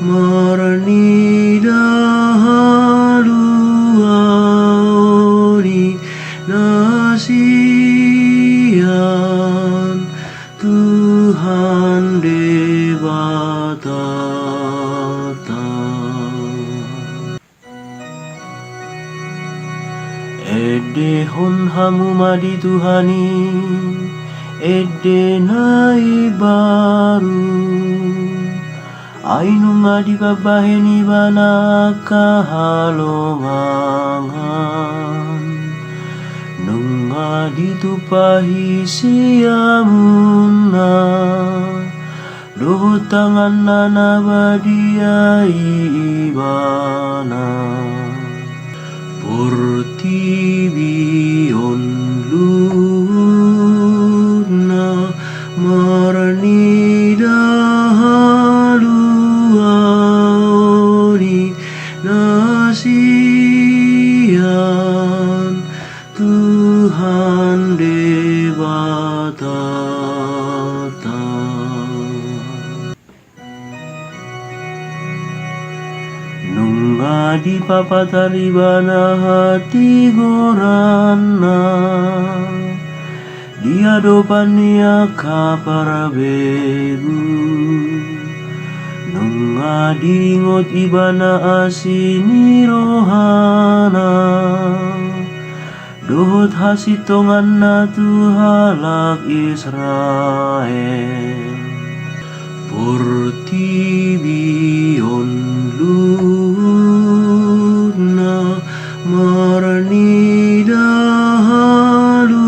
marni dahulu aori nasian Tuhan debatata. Ede hon hamu madi Tuhani, ede nai baru, ainu ngadi babaheni bana kahalongangan, nung ngadi tupahi siamuna, doh tangan nana badia ibana. Portibion luna marni dahulu aori nasian Tuhan debatata. Nung ngadi papataribana hati gorana, dia dopania kaparaberu. Nung ngadi ngot ibana asini rohana, dohot hasitongan na tuhalak Israel. Portibion luna marni dahulu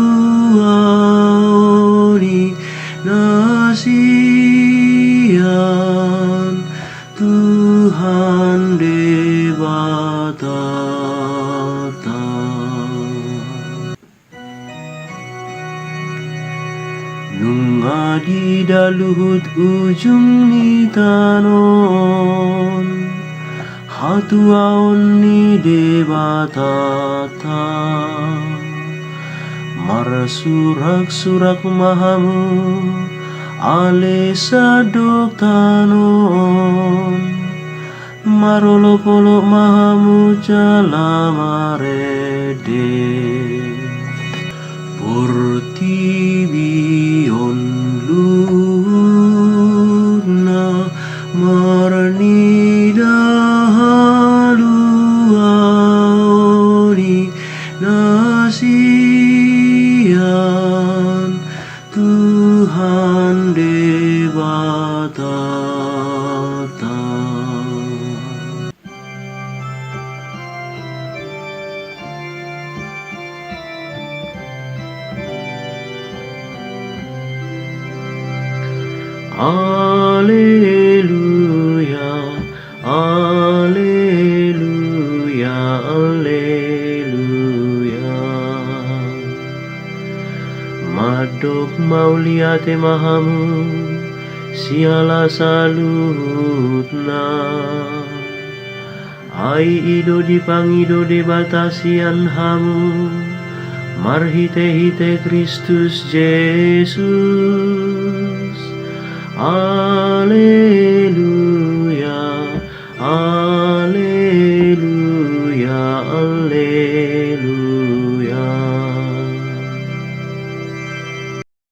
aori nasian Tuhan debatata. Nung ngadi daluhut ujung ni tanon, hatuaon ni debatata. Marasurak-surak mahamu ale sadok tanon, marolo-polo mahamu jalamarede. Portibion luna marni dahulu aori nasian Tuhan debatata. Alleluia, alleluia, alleluia. Madok mauliate mahamu, siala salutna. Ai ido dipangido debatasian hamu, marhite-hite Kristus Jesus. Alleluia, alleluia, alleluia.